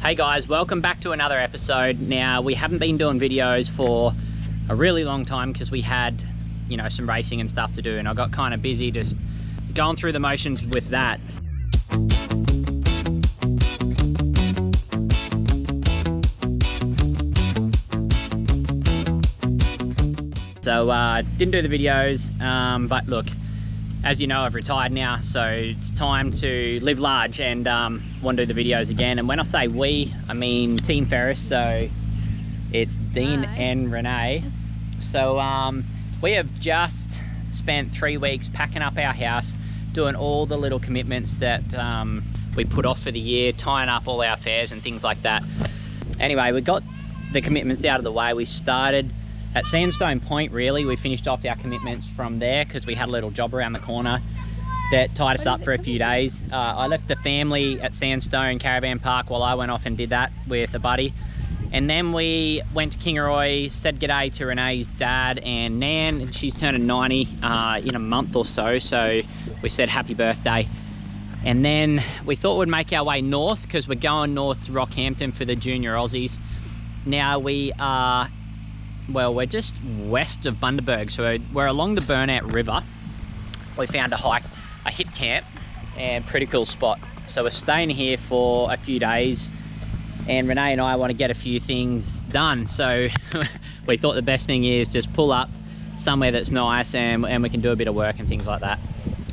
Hey guys, welcome back to another episode. Now, we haven't been doing videos for a really long time because we had, you know, some racing and stuff to do, and I got kind of busy just going through the motions with that. So didn't do the videos, but look, as you know, I've retired now, so it's time to live large and want to do the videos again. And when I say we, I mean Team Ferris, so it's Dean and Renee. So we have just spent 3 weeks packing up our house, doing all the little commitments that we put off for the year, tying up all our fares and things like that. Anyway, we got the commitments out of the way. We started at Sandstone Point, really. We finished off our commitments from there because we had a little job around the corner that tied us up for a few days. I left the family at Sandstone Caravan Park while I went off and did that with a buddy. And then we went to Kingaroy, said g'day to Renee's dad and Nan, and she's turning 90 in a month or so, so we said happy birthday. And then we thought we'd make our way north because we're going north to Rockhampton for the Junior Aussies. Now we are, well, we're just west of Bundaberg, so we're along the Burnout River. We found a hit camp, and pretty cool spot. So we're staying here for a few days, and Renee and I want to get a few things done. So we thought the best thing is just pull up somewhere that's nice and we can do a bit of work and things like that.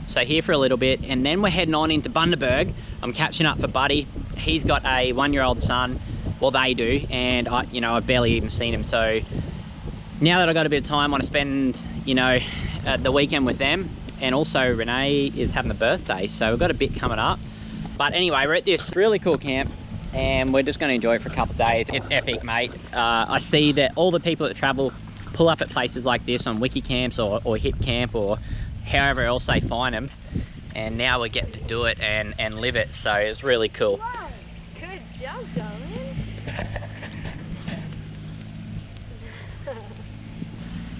So here for a little bit, and then we're heading on into Bundaberg. I'm catching up for Buddy. He's got a 1-year-old son. Well, they do, and I've barely even seen him. So now that I've got a bit of time, I want to spend, the weekend with them. And also Renee is having a birthday, so we've got a bit coming up. But anyway, we're at this really cool camp and we're just going to enjoy it for a couple of days. It's epic, mate. I see that all the people that travel pull up at places like this on wiki camps or hip camp or however else they find them. And now we get to do it and live it, so it's really cool. Whoa. Good job, darling.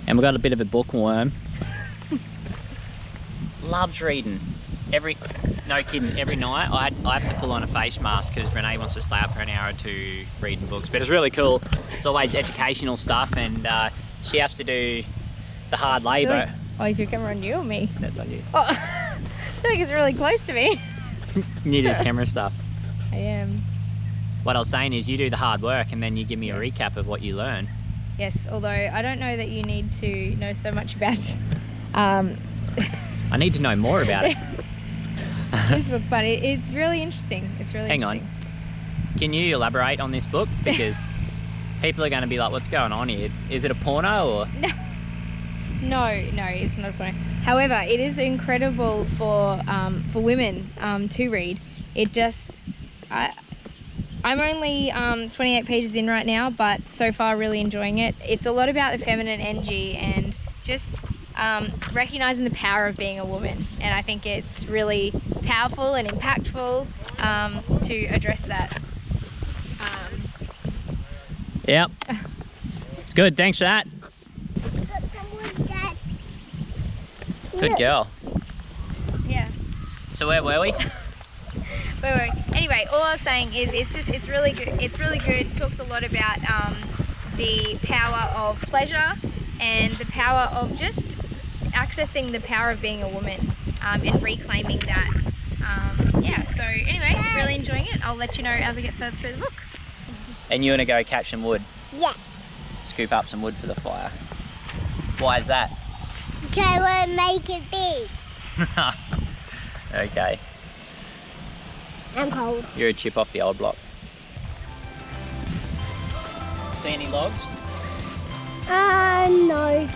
And we've got a bit of a bookworm. Loves reading. No kidding, every night I have to pull on a face mask because Renee wants to stay up for an hour or two reading books. But it's really cool. It's always educational stuff, and she has to do the hard labour. Oh, is your camera on you or me? That's on you. Oh, I think it's really close to me. You do this camera stuff. I am. What I was saying is you do the hard work and then you give me a recap of what you learn. Yes, although I don't know that you need to know so much about I need to know more about it. this book, but it's really interesting. It's really interesting. Hang on. Can you elaborate on this book? Because people are going to be like, what's going on here? Is it a porno or? No, it's not a porno. However, it is incredible for women to read. It just, I'm only 28 pages in right now, but so far really enjoying it. It's a lot about the feminine energy and just recognizing the power of being a woman, and I think it's really powerful and impactful to address that. Yep. Good, thanks for that. Good girl. Yeah. So where were we? Wait. Anyway, all I was saying is it's really good. It's really good. It talks a lot about the power of pleasure and the power of just accessing the power of being a woman and reclaiming that. Yeah, so anyway, really enjoying it. I'll let you know as I get further through the book. And you want to go catch some wood? Yeah. Scoop up some wood for the fire. Why is that? Because I want to make it big. Okay. I'm cold. You're a chip off the old block. See any logs? No.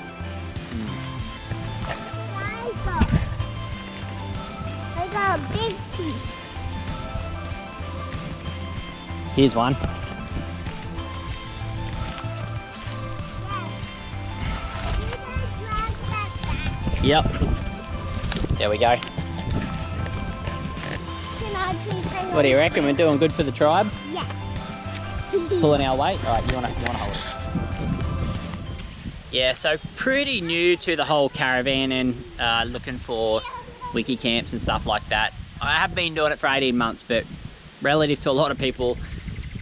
I got a big piece. Here's one. Yep. There we go. What do you reckon? We're doing good for the tribe? Yeah. Pulling our weight? Alright, you wanna hold it. Yeah, so pretty new to the whole caravan and looking for wiki camps and stuff like that. I have been doing it for 18 months, but relative to a lot of people,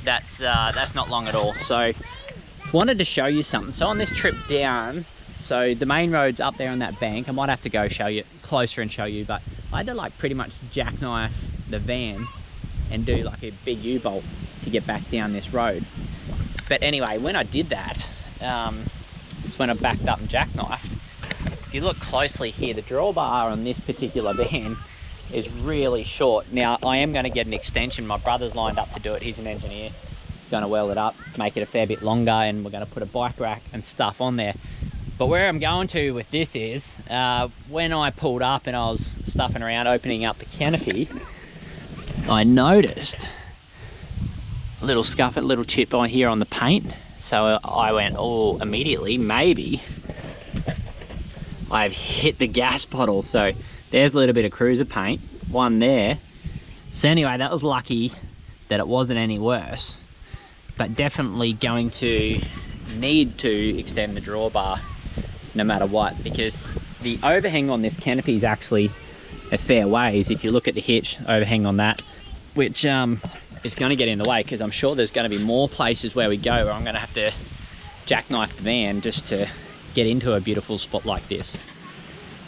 that's not long at all. So wanted to show you something. So on this trip down, so the main road's up there on that bank. I might have to go show you closer and show you, but I had to like pretty much jackknife the van and do like a big U-bolt to get back down this road. But anyway, when I did that, it's when I backed up and jackknifed. If you look closely here, the drawbar on this particular van is really short. Now, I am going to get an extension. My brother's lined up to do it. He's an engineer. He's going to weld it up, make it a fair bit longer, and we're going to put a bike rack and stuff on there. But where I'm going to with this is, when I pulled up and I was stuffing around opening up the canopy, I noticed a little scuff, a little chip on here on the paint. So I went, oh, immediately, maybe I've hit the gas bottle. So there's a little bit of cruiser paint, one there. So anyway, that was lucky that it wasn't any worse, but definitely going to need to extend the drawbar no matter what, because the overhang on this canopy is actually a fair ways. If you look at the hitch overhang on that, which is going to get in the way, because I'm sure there's going to be more places where we go where I'm going to have to jackknife the van just to get into a beautiful spot like this.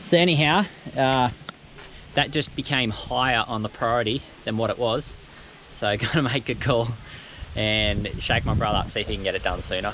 So anyhow, that just became higher on the priority than what it was. So I'm going to make a call and shake my brother up, see if he can get it done sooner.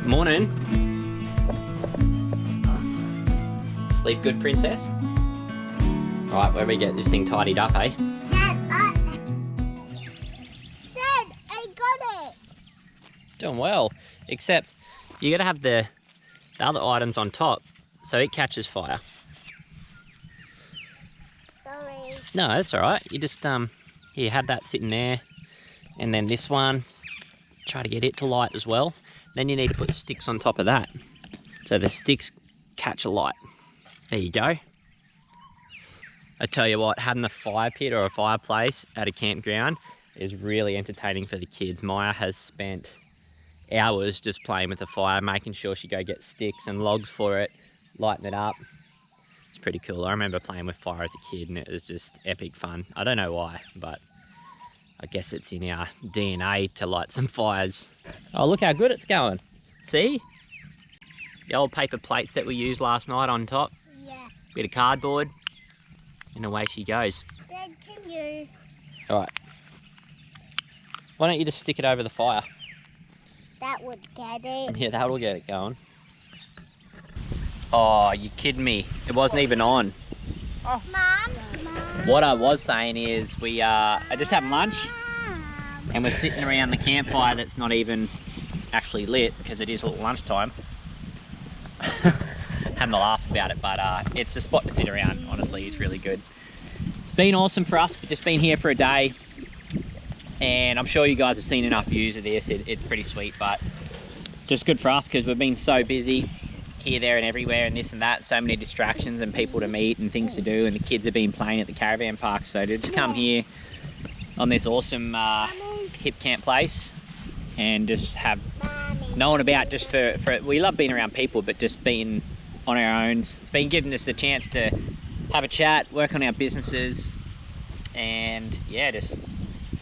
Morning. Sleep good, princess? Alright, where we get this thing tidied up, eh? Dad, I got it. Doing well, except you gotta have the other items on top so it catches fire. Sorry. No, that's alright. You just, you had that sitting there, and then this one, try to get it to light as well. Then you need to put sticks on top of that, so the sticks catch a light. There you go. I tell you what, having a fire pit or a fireplace at a campground is really entertaining for the kids. Maya has spent hours just playing with the fire, making sure she go get sticks and logs for it, lighting it up. It's pretty cool. I remember playing with fire as a kid and it was just epic fun. I don't know why, but I guess it's in our DNA to light some fires. Oh, look how good it's going. See? The old paper plates that we used last night on top. Yeah. Bit of cardboard. And away she goes. Dad, can you? Alright. Why don't you just stick it over the fire? That would get it. Yeah, that'll get it going. Oh, you kidding me. It wasn't even on. Oh. Mom. What I was saying is I just had lunch and we're sitting around the campfire that's not even actually lit because it is lunchtime. Having a laugh about it, but it's a spot to sit around. Honestly, it's really good. It's been awesome for us. We've just been here for a day and I'm sure you guys have seen enough views of this. It's pretty sweet, but just good for us because we've been so busy here, there and everywhere and this and that. So many distractions and people to meet and things to do, and the kids have been playing at the caravan park. So to just come here on this awesome hip camp place and just have no one about, just for we love being around people, but just being on our own. It's been giving us the chance to have a chat, work on our businesses, and yeah, just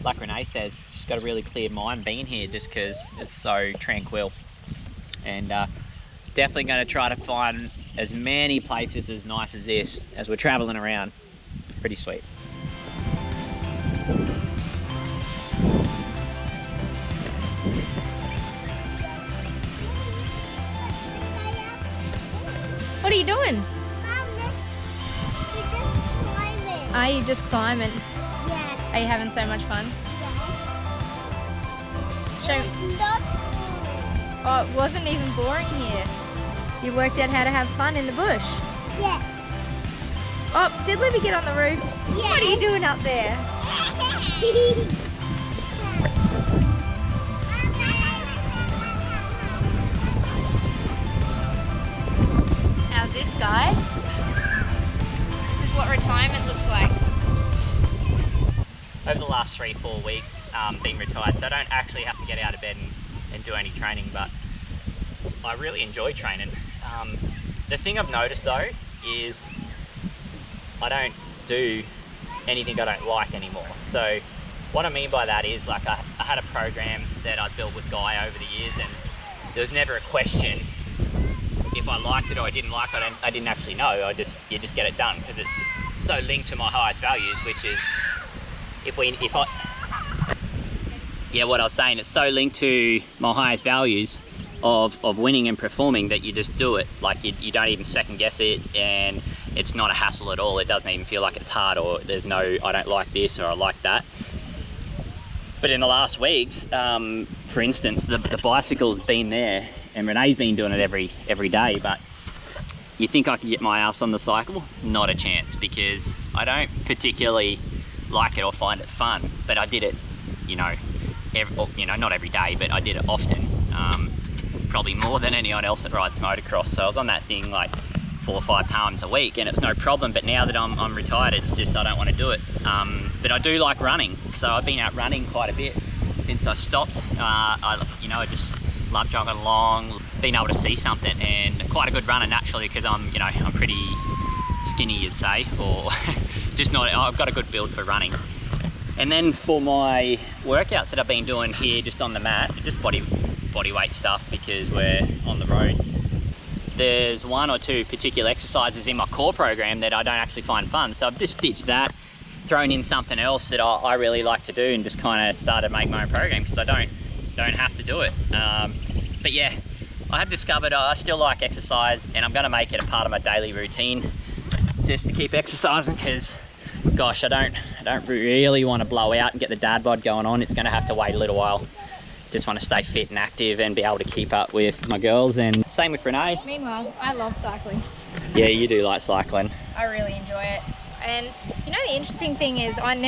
like Renee says, just got a really clear mind being here just because it's so tranquil. And definitely going to try to find as many places as nice as this as we're traveling around. It's pretty sweet. What are you doing? Mom, we're just climbing. Are you just climbing? Yeah. Are you having so much fun? Show. Not Oh, it wasn't even boring here. You worked out how to have fun in the bush. yeah. Oh, did Libby get on the roof? Yeah. What are you doing up there? How's this, guys? This is what retirement looks like. Over the last 3-4 weeks, being retired, so I don't actually have to get out of bed and do any training, but I really enjoy training. The thing I've noticed though is I don't do anything I don't like anymore. So what I mean by that is, like, I had a program that I built with Guy over the years, and there was never a question if I liked it or I didn't like it. I didn't actually know. You just get it done because it's so linked to my highest values, which is what I was saying, it's so linked to my highest values of winning and performing that you just do it. Like, you don't even second guess it, and it's not a hassle at all. It doesn't even feel like it's hard, or there's no I don't like this or I like that. But in the last weeks, for instance, the bicycle's been there and Renee's been doing it every day, but you think I could get my ass on the cycle? Not a chance, because I don't particularly like it or find it fun, but I did it, not every day, but I did it often, probably more than anyone else that rides motocross. So I was on that thing like 4 or 5 times a week, and it was no problem. But now that I'm retired, it's just I don't want to do it. But I do like running, so I've been out running quite a bit since I stopped. I just love jogging along, being able to see something, and quite a good runner naturally, because I'm pretty skinny, you'd say, or just not. I've got a good build for running. And then for my workouts that I've been doing here, just on the mat, just body weight stuff, because we're on the road. There's 1 or 2 particular exercises in my core program that I don't actually find fun, so I've just ditched that, thrown in something else that I really like to do, and just kind of started making my own program because I don't have to do it. But yeah, I have discovered I still like exercise, and I'm going to make it a part of my daily routine just to keep exercising, because gosh, I don't really want to blow out and get the dad bod going on. It's going to have to wait a little while. Just want to stay fit and active and be able to keep up with my girls, and same with Renee. Meanwhile, I love cycling. Yeah, you do like cycling. I really enjoy it. And the interesting thing is I'm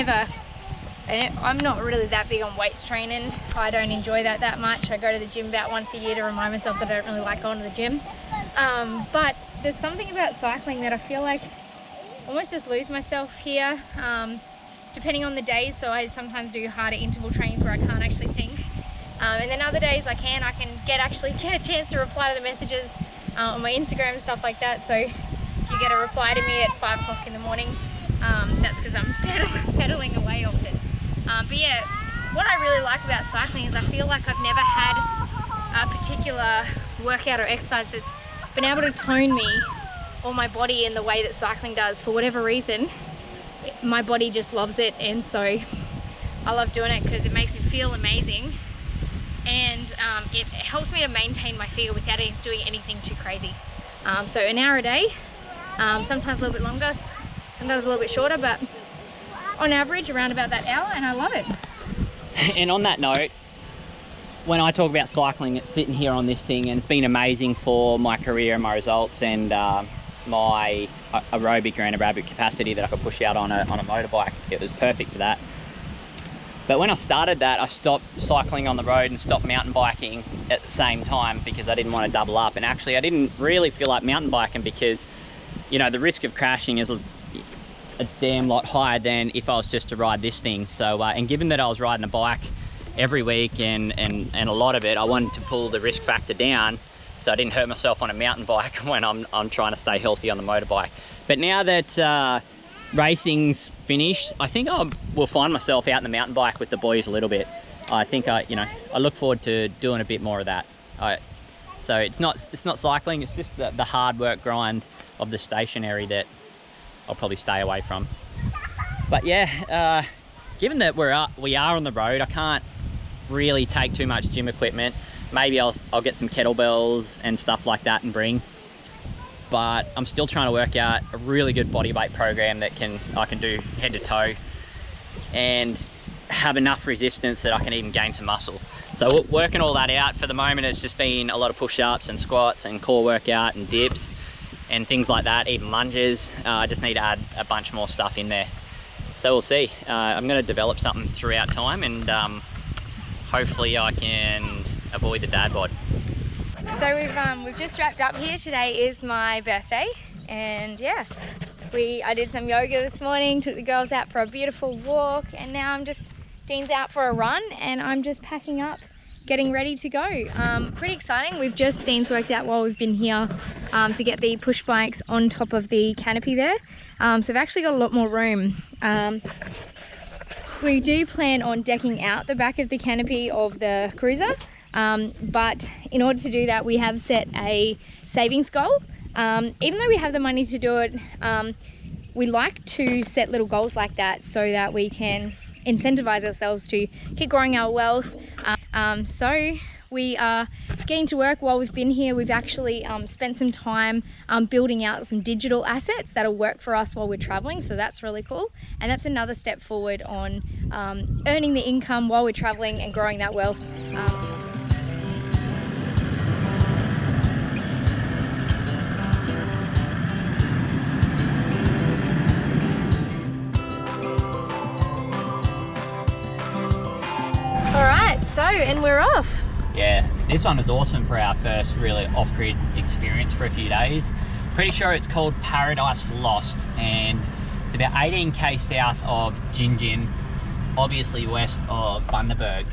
not really that big on weights training. I don't enjoy that much. I go to the gym about once a year to remind myself that I don't really like going to the gym. But there's something about cycling that I feel like I almost just lose myself here, depending on the days. So I sometimes do harder interval trains where I can't actually think. And then other days I can get a chance to reply to the messages on my Instagram and stuff like that. So if you get a reply to me at 5 o'clock in the morning, that's because I'm pedaling away often. But yeah, what I really like about cycling is I feel like I've never had a particular workout or exercise that's been able to tone me or my body in the way that cycling does. For whatever reason, my body just loves it, and so I love doing it because it makes me feel amazing. And it helps me to maintain my figure without doing anything too crazy. So an hour a day, sometimes a little bit longer, sometimes a little bit shorter, but on average around about that hour, and I love it. And on that note, when I talk about cycling, it's sitting here on this thing, and it's been amazing for my career and my results, and my aerobic or anaerobic capacity that I could push out on a motorbike. It was perfect for that. But when I started that, I stopped cycling on the road and stopped mountain biking at the same time, because I didn't want to double up. And actually I didn't really feel like mountain biking, because the risk of crashing is a damn lot higher than if I was just to ride this thing. So and given that I was riding a bike every week and a lot of it, I wanted to pull the risk factor down so I didn't hurt myself on a mountain bike when I'm trying to stay healthy on the motorbike. But now that racing's finished, I think I will find myself out in the mountain bike with the boys a little bit. I think I look forward to doing a bit more of that. So it's not cycling, it's just the hard work grind of the stationary that I'll probably stay away from. But yeah, given that we are on the road, I can't really take too much gym equipment. Maybe I'll get some kettlebells and stuff like that and bring. But I'm still trying to work out a really good body weight program that I can do head to toe and have enough resistance that I can even gain some muscle. So working all that out, for the moment it's just been a lot of push-ups and squats and core workout and dips and things like that, even lunges. I just need to add a bunch more stuff in there. So we'll see. I'm going to develop something throughout time, and hopefully I can avoid the dad bod. So we've just wrapped up here. Today is my birthday, and yeah, I did some yoga this morning, took the girls out for a beautiful walk, and now Dean's out for a run, and I'm just packing up, getting ready to go. Pretty exciting. Dean's worked out while we've been here to get the push bikes on top of the canopy there. So we've actually got a lot more room. We do plan on decking out the back of the canopy of the cruiser, but in order to do that, we have set a savings goal. Even though we have the money to do it, we like to set little goals like that so that we can incentivize ourselves to keep growing our wealth. So we are getting to work while we've been here. We've actually spent some time building out some digital assets that'll work for us while we're traveling, so that's really cool. And that's another step forward on earning the income while we're traveling and growing that wealth. And we're off. Yeah, this one was awesome for our first really off-grid experience for a few days. Pretty sure it's called Paradise Lost, and it's about 18k south of Gingin, obviously west of Bundaberg,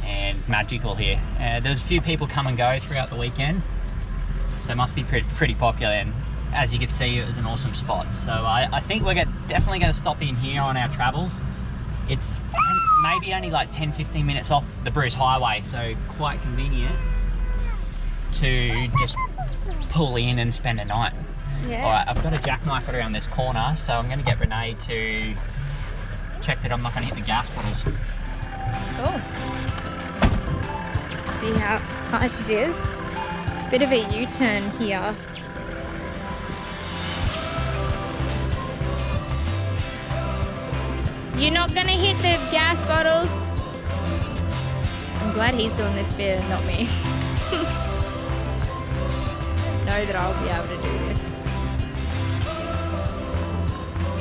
and magical here. There's a few people come and go throughout the weekend, so it must be pretty popular, and as you can see, it was an awesome spot. So I think we're definitely going to stop in here on our travels. It's maybe only like 10-15 minutes off the Bruce Highway, so quite convenient to just pull in and spend a night. Yeah. Alright, I've got a jackknife around this corner, so I'm going to get Renee to check that I'm not going to hit the gas bottles. Cool. See how tight it is. Bit of a U-turn here. You're not gonna hit the gas bottles. I'm glad he's doing this bit and not me. Know that I'll be able to do this.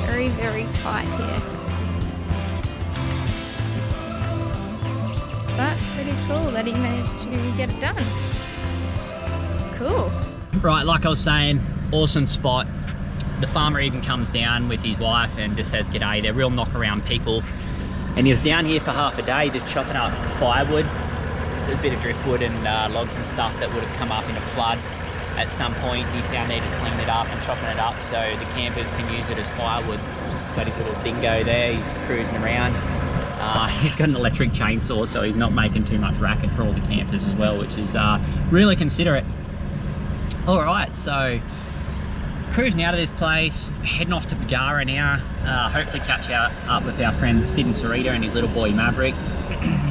Very, very tight here. But pretty cool that he managed to get it done. Cool. Right, like I was saying, awesome spot. The farmer even comes down with his wife and just says g'day. They're real knock around people. And he was down here for half a day just chopping up firewood. There's a bit of driftwood and logs and stuff that would have come up in a flood at some point. He's down there just cleaning it up and chopping it up so the campers can use it as firewood. Got his little dingo there, he's cruising around. He's got an electric chainsaw, so he's not making too much racket for all the campers as well, which is really considerate. All right, so cruising out of this place, heading off to Bagara now. Hopefully catch up with our friends Sid and Sarita and his little boy Maverick.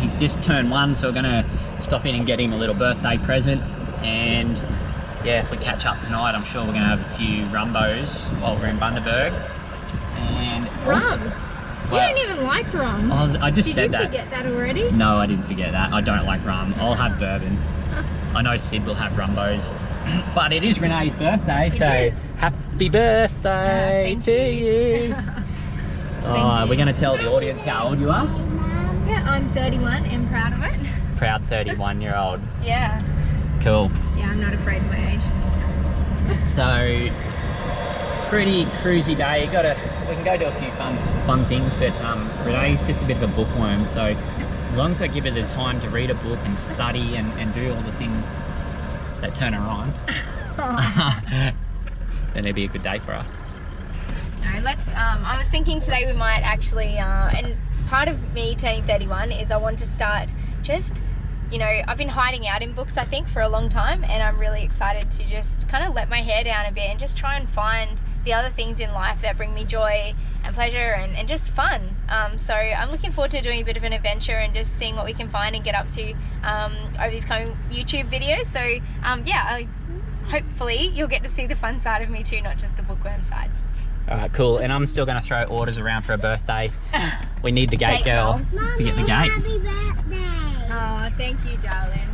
He's just turned 1, so we're gonna stop in and get him a little birthday present. And yeah, if we catch up tonight, I'm sure we're gonna have a few rumbos while we're in Bundaberg. And also, rum? You don't even like rum. I just said that. Did you forget that already? No, I didn't forget that. I don't like rum. I'll have bourbon. I know Sid will have rumbos. But it is Renee's birthday, so happy birthday to you. We're going to tell the audience how old you are. Yeah, I'm 31 and proud of it. Proud 31-year-old. Yeah. Cool. Yeah, I'm not afraid of my age. So, pretty cruisy day. We can go do a few fun things, but Renee's just a bit of a bookworm, so as long as I give her the time to read a book and study and do all the things that turn her on, then it'd be a good day for her. No, let's, I was thinking today we might actually, and part of me turning 31 is I want to start just, you know, I've been hiding out in books I think for a long time, and I'm really excited to just kind of let my hair down a bit and just try and find the other things in life that bring me joy and pleasure and just fun. So I'm looking forward to doing a bit of an adventure and just seeing what we can find and get up to over these coming YouTube videos. So yeah, hopefully you'll get to see the fun side of me too, not just the bookworm side. Alright, cool. And I'm still going to throw orders around for a birthday. We need the gate girl to get the gate. Happy birthday. Oh, thank you, darling.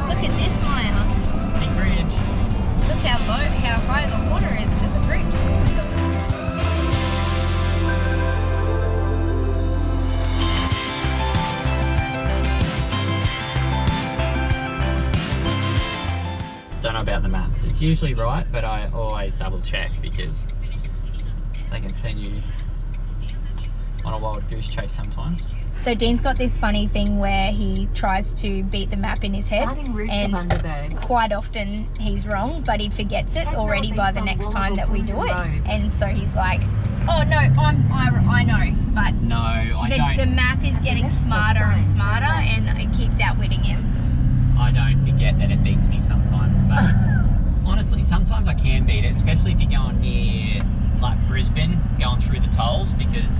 Look at this, Maya. Big bridge. Look how high the water is to the bridge. Don't know about the maps. It's usually right, but I always double check because they can send you on a wild goose chase sometimes. So Dean's got this funny thing where he tries to beat the map in his head, and quite often he's wrong, but he forgets it already by the next time that we do it. And so he's like, oh no, I know, but no, I don't. The map is getting smarter and smarter, and it keeps outwitting him. I don't forget that it beats me sometimes, but honestly, sometimes I can beat it, especially if you're going near like Brisbane, going through the tolls, because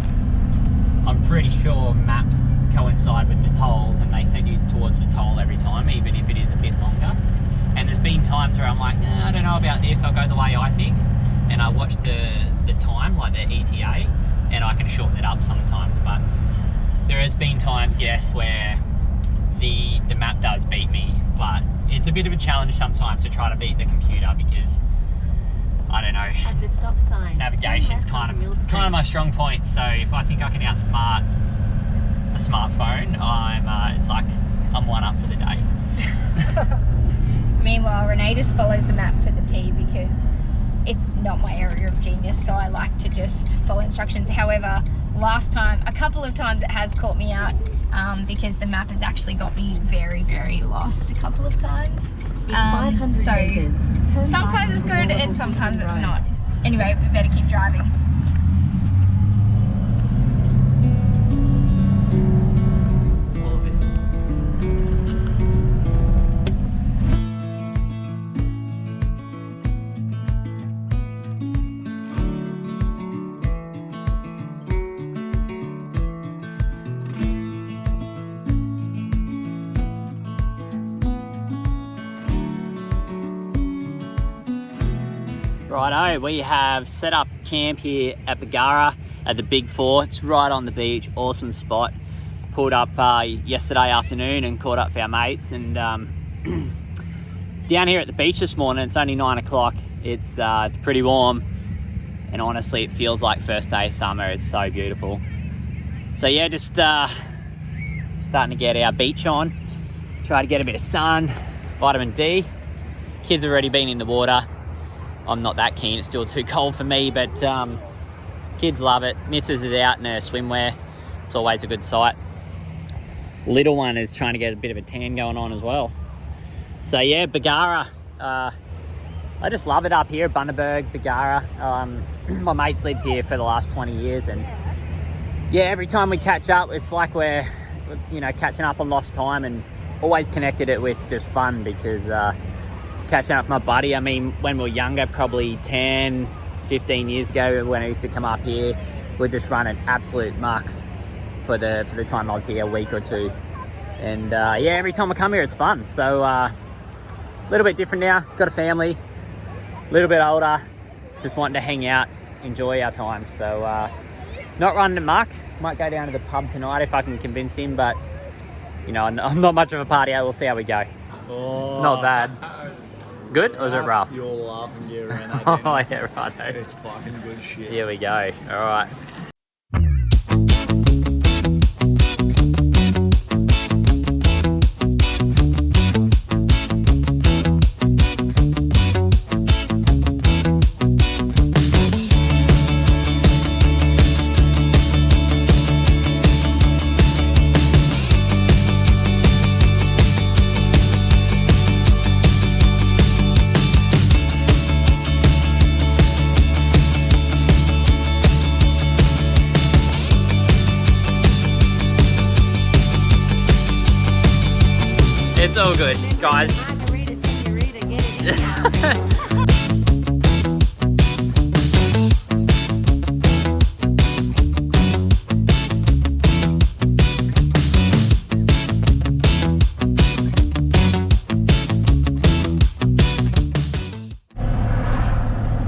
I'm pretty sure maps coincide with the tolls and they send you towards the toll every time, even if it is a bit longer. And there's been times where I'm like, I don't know about this, I'll go the way I think. And I watch the time, like the ETA, and I can shorten it up sometimes. But there has been times, yes, where the map does beat me. But it's a bit of a challenge sometimes to try to beat the computer because, I don't know, at the stop sign, navigation's kind of my strong point. So if I think I can outsmart a smartphone, it's like I'm one up for the day. Meanwhile, Renee just follows the map to the T because it's not my area of genius, so I like to just follow instructions. However, last time, a couple of times it has caught me out because the map has actually got me very, very lost a couple of times. So sometimes it's good and sometimes it's not. Anyway, we better keep driving. Righto, we have set up camp here at Bargara at the Big Four. It's right on the beach, awesome spot. Pulled up yesterday afternoon and caught up with our mates, and down here at the beach this morning. It's only 9 o'clock. It's pretty warm, and honestly it feels like first day of summer. It's so beautiful. So yeah, just starting to get our beach on, try to get a bit of sun, vitamin D. Kids have already been in the water. I'm not that keen, it's still too cold for me, but kids love it. Missus is out in her swimwear. It's always a good sight. Little one is trying to get a bit of a tan going on as well. So yeah, Bargara. I just love it up here, Bundaberg, Bargara. My mate's lived here for the last 20 years, and yeah, every time we catch up, it's like we're, catching up on lost time, and always connected it with just fun because catching up with my buddy. I mean, when we were younger, probably 10, 15 years ago, when I used to come up here, we'd just run an absolute muck for the time I was here, a week or two. And yeah, every time I come here, it's fun. So a little bit different now. Got a family, a little bit older, just wanting to hang out, enjoy our time. So not running a muck. Might go down to the pub tonight if I can convince him, but I'm not much of a partier. We'll see how we go. Oh, not bad. Good, or was it rough? You're laughing your around. Oh yeah, right. It's fucking good shit. Here we go. All right. It's all good, guys.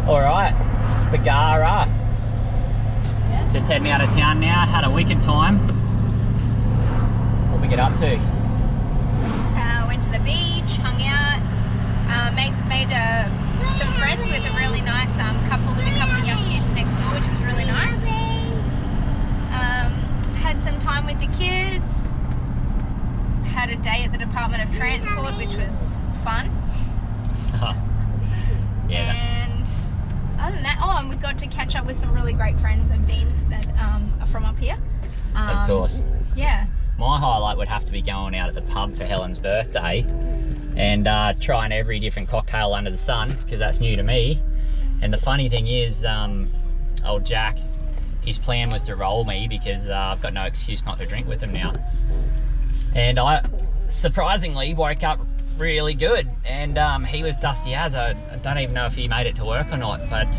All right, Bargara. heading out of town now. Had a wicked time. What we get up to? Went to the beach, hung out, made some friends with a really nice couple with a couple of young kids next door, which was really nice. Had some time with the kids. Had a day at the Department of Transport, which was fun. Yeah. And other than that, and we got to catch up with some really great friends of Dean's that are from up here. Of course. Yeah. My highlight would have to be going out at the pub for Helen's birthday and trying every different cocktail under the sun, because that's new to me. And the funny thing is, old Jack, his plan was to roll me because I've got no excuse not to drink with him now. And I surprisingly woke up really good, and he was dusty as. I don't even know if he made it to work or not, but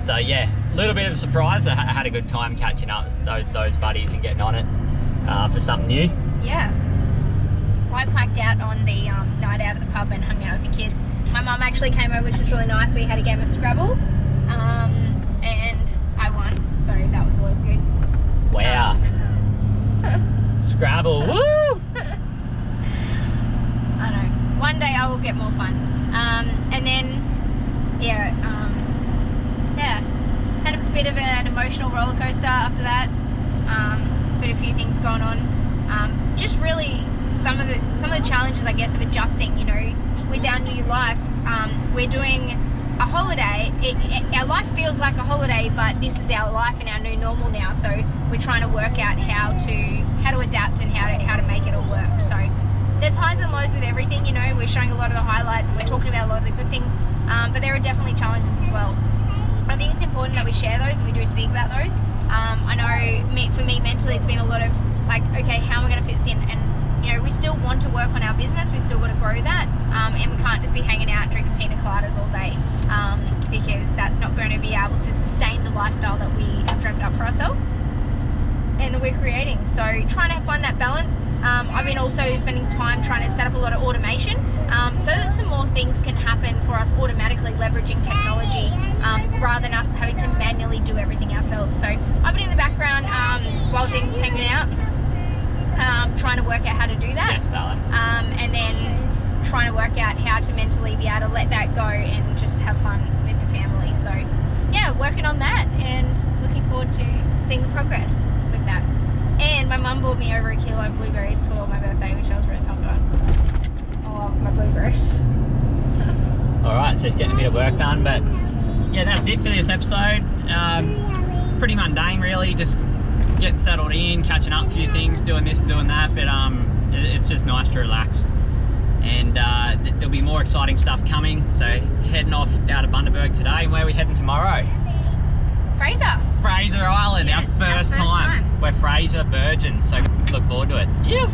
so yeah, a little bit of a surprise. I had a good time catching up with those buddies and getting on it for something new. Yeah. I packed out on the night out at the pub and hung out with the kids. My mum actually came over, which was really nice. We had a game of Scrabble, and I won, so that was always good. Wow. Scrabble, woo! I know. One day I will get more fun. And then, yeah, had a bit of an emotional roller coaster after that. But a few things going on. Just really some of the challenges, I guess, of adjusting. You know, with our new life, we're doing a holiday. Our life feels like a holiday, but this is our life and our new normal now. So we're trying to work out how to adapt and how to make it all work. So there's highs and lows with everything. You know, we're showing a lot of the highlights and we're talking about a lot of the good things, but there are definitely challenges as well. I think it's important that we share those and we do speak about those. I know for me mentally, it's been a lot of like, okay, how am I going to fit this in? And you know, we still want to work on our business. We still got to grow that, and we can't just be hanging out drinking pina coladas all day, because that's not going to be able to sustain the lifestyle that we have dreamt up for ourselves and that we're creating. So trying to find that balance. I've been also spending time trying to set up a lot of automation, so that some more things can happen for us automatically, leveraging technology, rather than us having to manually do everything ourselves. So I've been in the background while Dean's hanging out, trying to work out how to do that. Yes, darling. And then trying to work out how to mentally be able to let that go and just have fun with the family. So yeah, working on that and looking forward to seeing the progress with that. And my mum bought me over a kilo of blueberries for my birthday, which I was really pumped on. I love my blueberries. Alright, so it's getting a bit of work done, but yeah, that's it for this episode. Pretty mundane really, just getting settled in, catching up a few things, doing this, doing that, but it's just nice to relax. And there'll be more exciting stuff coming, so heading off out of Bundaberg today. And where are we heading tomorrow? Fraser Island, yes, our first time. We're Fraser virgins, so look forward to it. Yeah.